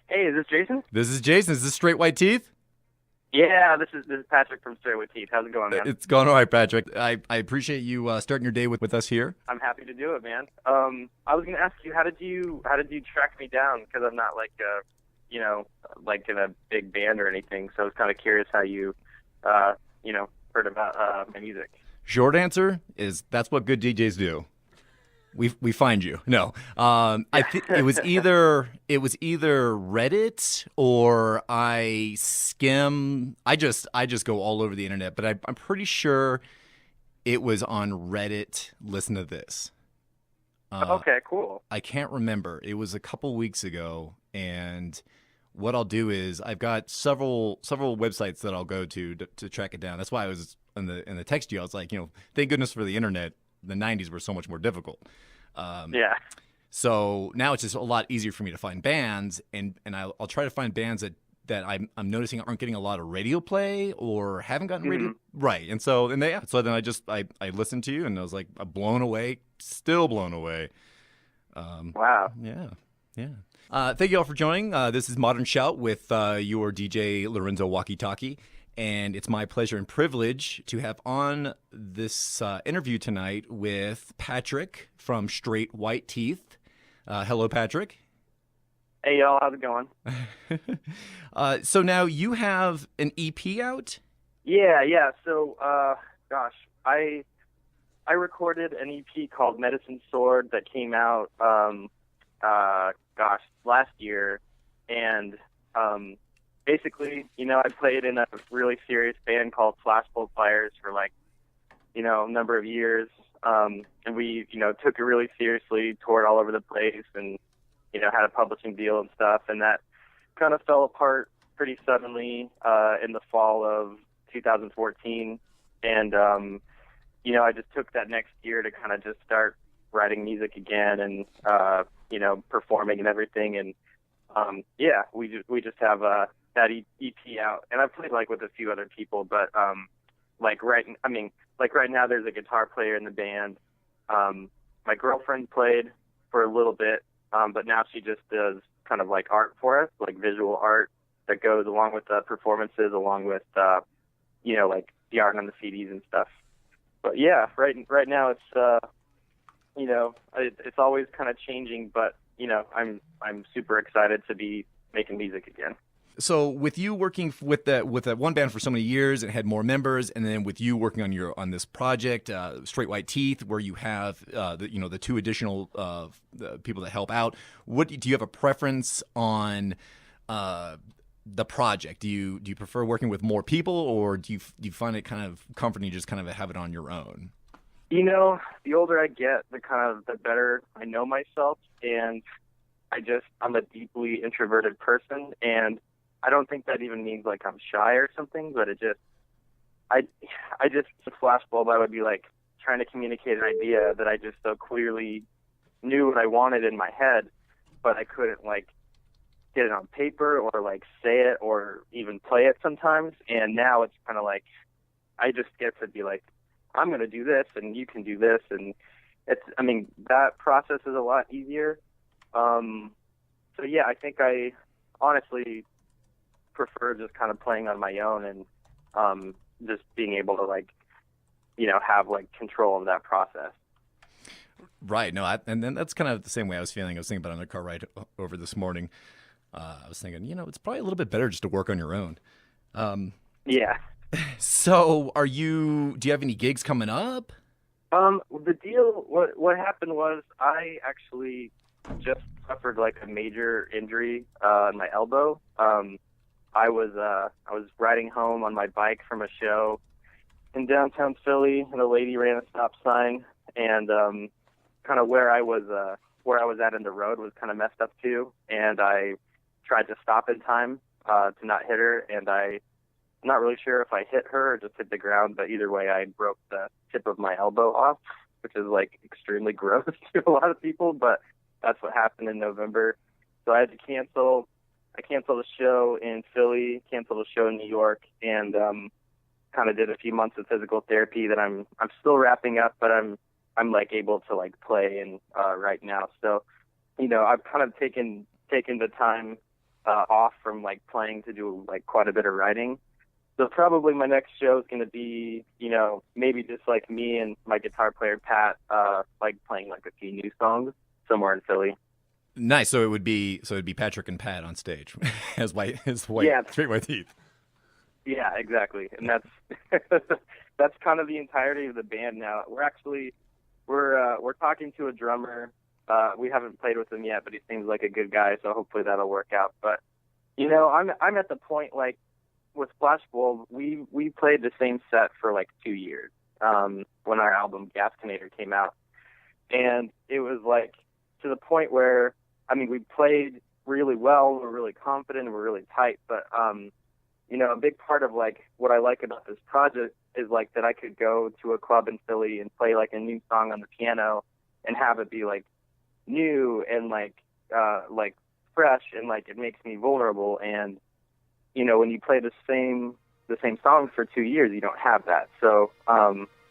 Hey, is this Jason? This is Jason. Is this Straight White Teeth? Yeah, this is Patrick from Straight with Teeth. How's it going, man? It's going all right, Patrick. I appreciate you starting your day with us here. I'm happy to do it, man. I was gonna ask you, how did you track me down? Because I'm not like like in a big band or anything. So I was kind of curious how you, heard about my music. Short answer is that's what good DJs do. We find you. No, I Yeah. think it was either Reddit or I skim. I just go all over the internet, but I'm pretty sure it was on Reddit. Listen to this. Uh, Okay, cool. I can't remember. It was a couple weeks ago, and what I'll do is I've got several websites that I'll go to track it down. That's why I was in the text you. I was like, thank goodness for the internet. The '90s were so much more difficult. Um, Yeah. so now it's just a lot easier for me to find bands, and I'll try to find bands that I'm noticing aren't getting a lot of radio play or haven't gotten radio hmm right. So then I listened to you and I was like blown away, still blown away. Um, Wow. yeah, yeah. Thank you all for joining. This is Modern Shout with your DJ Lorenzo Walkietalkie. And it's my pleasure and privilege to have on this interview tonight with Patrick from Straight White Teeth. Hello, Patrick. Hey, y'all, how's it going? So now you have an EP out? Yeah, yeah. So, gosh, I recorded an EP called Medicine Sword that came out, last year, and basically, I played in a really serious band called Flashbulb Fires for like, a number of years, and we, took it really seriously, toured all over the place, and had a publishing deal and stuff, and that kind of fell apart pretty suddenly in the fall of 2014, and I just took that next year to kind of just start writing music again and performing and everything. And we just have that EP out, and I've played like with a few other people, but like right now there's a guitar player in the band. My girlfriend played for a little bit, but now she just does kind of like art for us, like visual art that goes along with the performances, along with like the art on the CDs and stuff. But yeah, right now it's always kind of changing, but I'm super excited to be making music again. So with you working with that one band for so many years and had more members, and then with you working on this project, Straight White Teeth, where you have the two additional the people that help out. What do you have a preference on the project? Do you prefer working with more people, or do you find it kind of comforting to just kind of have it on your own? The older I get, the better I know myself, and I'm a deeply introverted person, and I don't think that even means like I'm shy or something, but I just with Flashbulb, I would be like trying to communicate an idea that I just so clearly knew what I wanted in my head, but I couldn't like get it on paper or like say it or even play it sometimes. And now it's kind of like I just get to be like, I'm going to do this and you can do this, and that process is a lot easier. So yeah, I think I honestly prefer just kind of playing on my own and just being able to like have like control of that process. Right. No, and then that's kind of the same way I was feeling. I was thinking about it on the car ride over this morning. I was thinking, it's probably a little bit better just to work on your own. Um, Yeah. so do you have any gigs coming up? The deal, what happened was I actually just suffered like a major injury in my elbow. I was riding home on my bike from a show in downtown Philly, and a lady ran a stop sign, and kind of where I was at in the road was kind of messed up too, and I tried to stop in time to not hit her, and I'm not really sure if I hit her or just hit the ground, but either way, I broke the tip of my elbow off, which is like extremely gross to a lot of people, but that's what happened in November. So I had to cancel. I canceled the show in Philly, canceled the show in New York, and kind of did a few months of physical therapy that I'm still wrapping up, but I'm like able to like play and right now. So, I've kind of taken the time off from like playing to do like quite a bit of writing. So probably my next show is going to be, you know, maybe just like me and my guitar player Pat, like playing like a few new songs somewhere in Philly. Nice. So it'd be Patrick and Pat on stage as white Yeah. straight white teeth. Yeah, exactly. And that's that's kind of the entirety of the band now. We're talking to a drummer. We haven't played with him yet, but he seems like a good guy, so hopefully that'll work out. But you know, I'm at the point like with Flashbulb, we played the same set for like 2 years when our album Gascinator came out, and it was like to the point where I mean we played really well, we're really confident, we're really tight, but you know, a big part of like what I like about this project is like that I could go to a club in Philly and play like a new song on the piano and have it be like new and like fresh, and like it makes me vulnerable. And you know, when you play the same song for 2 years, you don't have that. So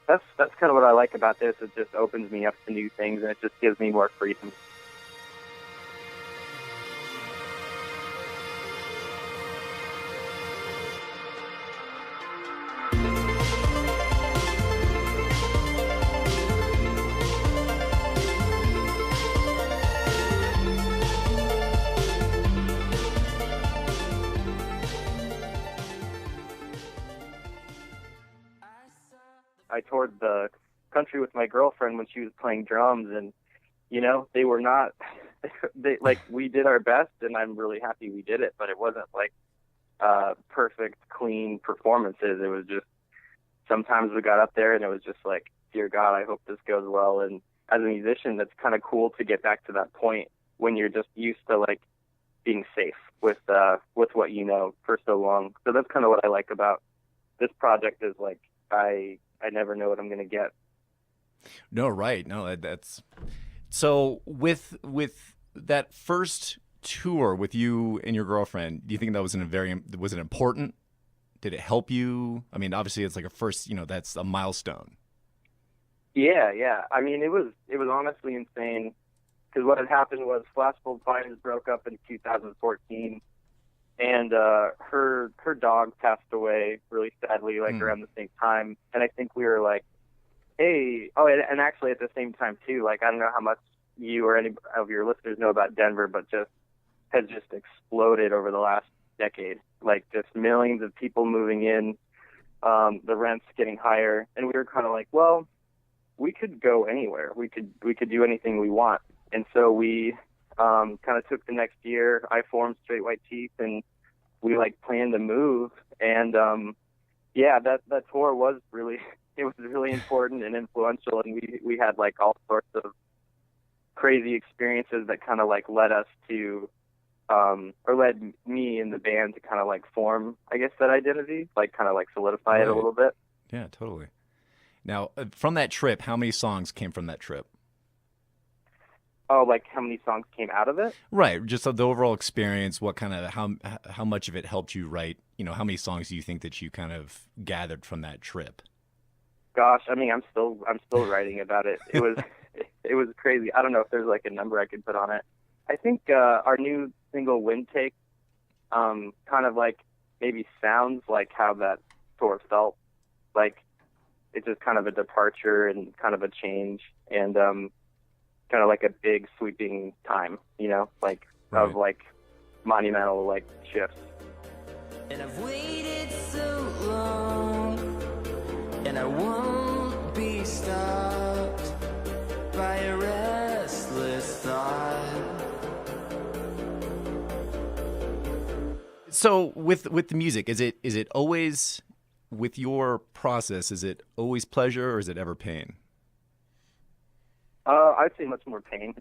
that's kind of what I like about this. It just opens me up to new things, and it just gives me more freedom. I toured the country with my girlfriend when she was playing drums, and you know, they were not like we did our best, and I'm really happy we did it, but it wasn't like perfect clean performances. It was just sometimes we got up there and it was just like, dear God, I hope this goes well. And as a musician, that's kind of cool to get back to that point when you're just used to like being safe with what you know for so long. So that's kind of what I like about this project is like I never know what I'm going to get. No, right. No, that's so with that first tour with you and your girlfriend, do you think that was was it important? Did it help you? I mean, obviously it's like a first, you know, that's a milestone. Yeah. I mean, it was honestly insane because what had happened was Flashbulb Finds broke up in 2014, and her dog passed away really sadly, like around the same time. And I think we were like, hey, and actually at the same time too, like I don't know how much you or any of your listeners know about Denver, but has just exploded over the last decade. Like just millions of people moving in, the rents getting higher, and we were kind of like, well, we could go anywhere. We could do anything we want. And so we kind of took the next year. I formed Straight White Teeth, and we like planned to move. And yeah, that tour was really important and influential. And we had like all sorts of crazy experiences that kind of like led us to, or led me and the band to kind of like form, I guess, that identity, like kind of like solidify it a little bit. Yeah, totally. Now, from that trip, how many songs came from that trip? Oh, like how many songs came out of it? Right, just the overall experience. What kind of how much of it helped you write? You know, how many songs do you think that you kind of gathered from that trip? Gosh, I mean, I'm still writing about it. It was crazy. I don't know if there's like a number I could put on it. I think our new single "Wind Take" kind of like maybe sounds like how that tour felt. Like it's just kind of a departure and kind of a change, and kind of like a big sweeping time, you know, like of like monumental like shifts. And I've waited so long, and I won't be stopped by a restless thought. So with the music, is it always, with your process, is it always pleasure or is it ever pain? I'd say much more pain.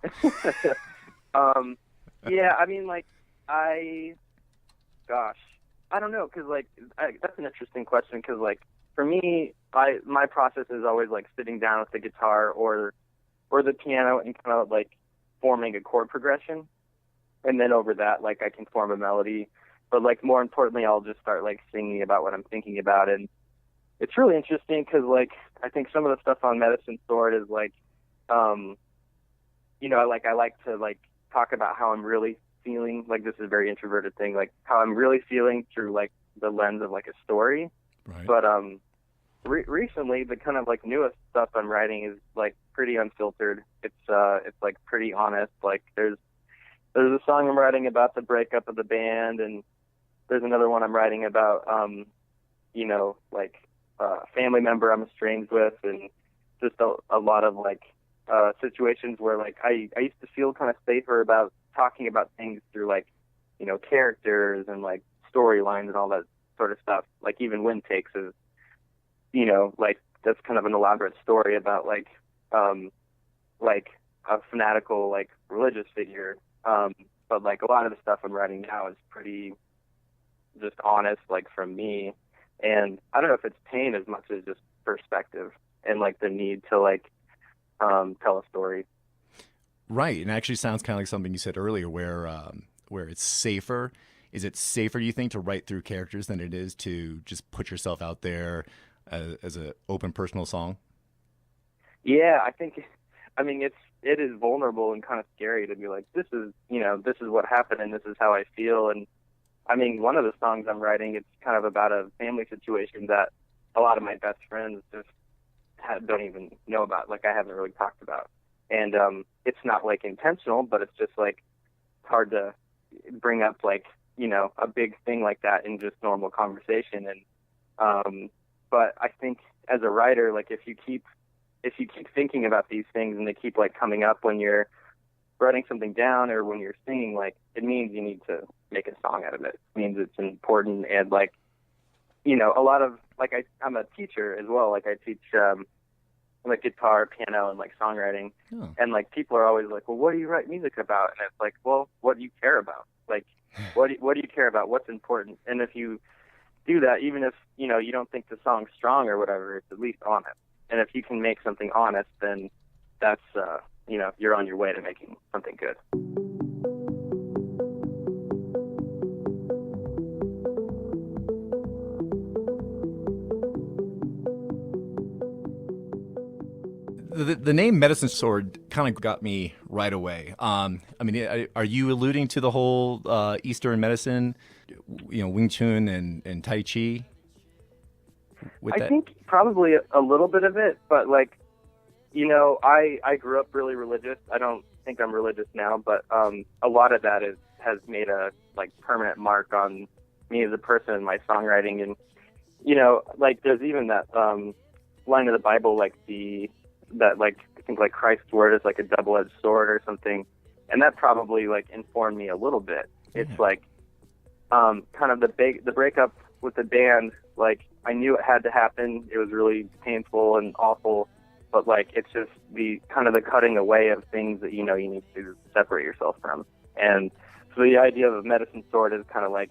Yeah, I mean, like, I don't know, because, like, that's an interesting question, because, like, for me, my process is always, like, sitting down with the guitar or the piano and kind of, like, forming a chord progression, and then over that, like, I can form a melody, but, like, more importantly, I'll just start, like, singing about what I'm thinking about, and it's really interesting, because, like, I think some of the stuff on Medicine Sword is, like, you know, like I like to like talk about how I'm really feeling, like this is a very introverted thing, like how I'm really feeling through like the lens of like a story. Right. But recently the kind of like newest stuff I'm writing is like pretty unfiltered. It's like pretty honest. Like there's a song I'm writing about the breakup of the band, and there's another one I'm writing about you know, like a family member I'm estranged with, and just a lot of like situations where like I used to feel kind of safer about talking about things through like, you know, characters and like storylines and all that sort of stuff. Like even Wind Takes is, you know, like that's kind of an elaborate story about like a fanatical like religious figure. But like a lot of the stuff I'm writing now is pretty just honest, like from me. And I don't know if it's pain as much as just perspective and like the need to like tell a story. Right, and it actually sounds kind of like something you said earlier, where it's safer. Is it safer, do you think, to write through characters than it is to just put yourself out there as an open personal song? Yeah, I mean, it is vulnerable and kind of scary to be like, this is what happened and this is how I feel. And I mean, one of the songs I'm writing, it's kind of about a family situation that a lot of my best friends just don't even know about, like I haven't really talked about. And it's not like intentional, but it's just like hard to bring up like, you know, a big thing like that in just normal conversation. And but I think as a writer, like if you keep thinking about these things and they keep like coming up when you're writing something down or when you're singing, like it means you need to make a song out of it. It means it's important. And like, you know, a lot of like I'm a teacher as well. Like I teach like guitar, piano, and like songwriting. Oh. And like people are always like, well, what do you write music about? And it's like, well, what do you care about? Like, what do you care about? What's important? And if you do that, even if, you know, you don't think the song's strong or whatever, it's at least honest. And if you can make something honest, then that's, you know, you're on your way to making something good. The name Medicine Sword kind of got me right away. I mean, are you alluding to the whole Eastern medicine, you know, Wing Chun and Tai Chi? I think probably a little bit of it, but like, you know, I grew up really religious. I don't think I'm religious now, but a lot of that has made a like permanent mark on me as a person in my songwriting. And, you know, like there's even that line of the Bible, like that like I think like Christ's word is like a double-edged sword or something, and that probably like informed me a little bit. It's like kind of the breakup with the band. Like I knew it had to happen. It was really painful and awful, but like it's just the kind of the cutting away of things that, you know, you need to separate yourself from. And so the idea of a medicine sword is kind of like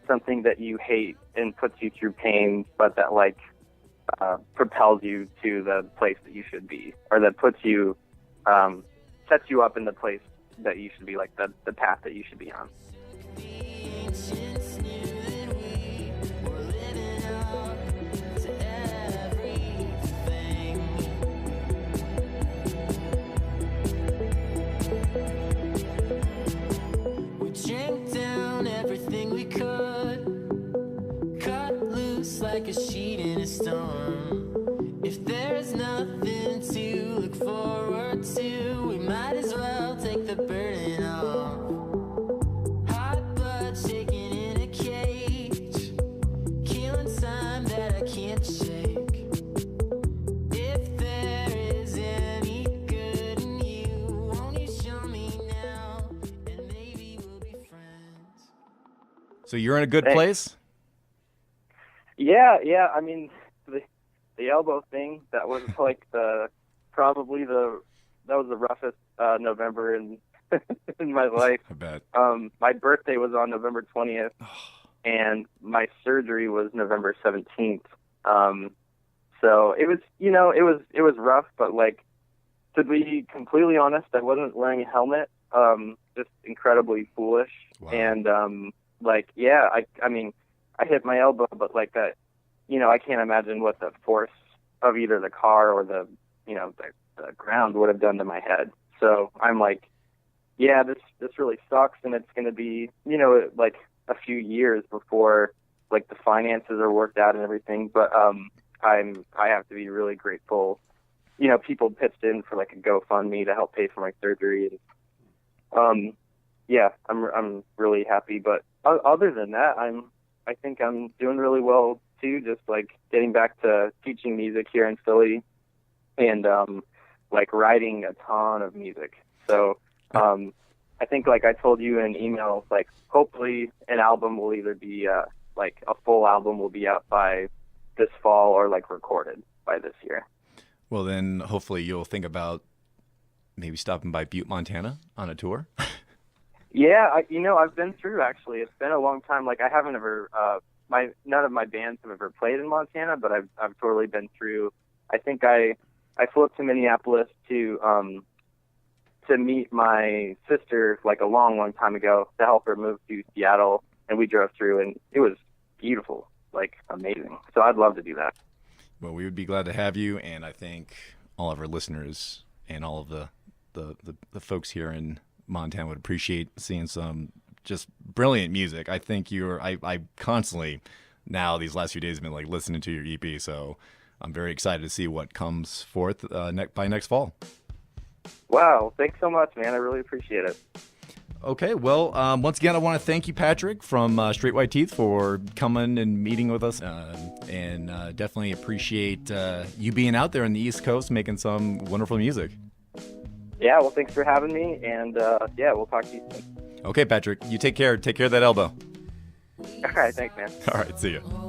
something that you hate and puts you through pain, but that like propels you to the place that you should be, or that puts you, sets you up in the place that you should be, like the path that you should be on. We drank down everything we could, cut loose like a sheet in a storm. If there's nothing to look forward to, we might as well take the burden off. Hot blood shaking in a cage, killing time that I can't shake. If there is any good in you, won't you show me now, and maybe we'll be friends. So you're in a good Thanks. place? Yeah. I mean, the elbow thing, that was like that was the roughest November in in my life. I bet. My birthday was on November 20th, and my surgery was November 17th. So it was, you know, it was rough, but like, to be completely honest, I wasn't wearing a helmet. Just incredibly foolish. Wow. And like, yeah, I mean, I hit my elbow, but like that, you know, I can't imagine what the force of either the car or the, you know, the ground would have done to my head. So I'm like, yeah, this really sucks, and it's going to be, you know, like a few years before like the finances are worked out and everything. But I have to be really grateful. You know, people pitched in for like a GoFundMe to help pay for my surgery, and yeah, I'm really happy. But other than that, I think I'm doing really well too. Just like getting back to teaching music here in Philly, and like writing a ton of music. So I think, like I told you in email, like hopefully an album will either be like a full album will be out by this fall, or like recorded by this year. Well, then hopefully you'll think about maybe stopping by Butte, Montana on a tour. Yeah, you know, I've been through, actually. It's been a long time. Like, I haven't ever, none of my bands have ever played in Montana, but I've totally been through. I think I flew up to Minneapolis to meet my sister, like, a long, long time ago, to help her move to Seattle, and we drove through, and it was beautiful, like, amazing. So I'd love to do that. Well, we would be glad to have you, and I think all of our listeners and all of the folks here in Montana would appreciate seeing some just brilliant music. I think I constantly now these last few days have been like listening to your EP, so I'm very excited to see what comes forth by next fall. Wow, thanks so much, man. I really appreciate it. Okay, well, once again, I want to thank you, Patrick, from Straight White Teeth, for coming and meeting with us, and definitely appreciate you being out there on the East Coast making some wonderful music. Yeah, well, thanks for having me, and yeah, we'll talk to you soon. Okay, Patrick, you take care. Take care of that elbow. All right, thanks, man. All right, see you.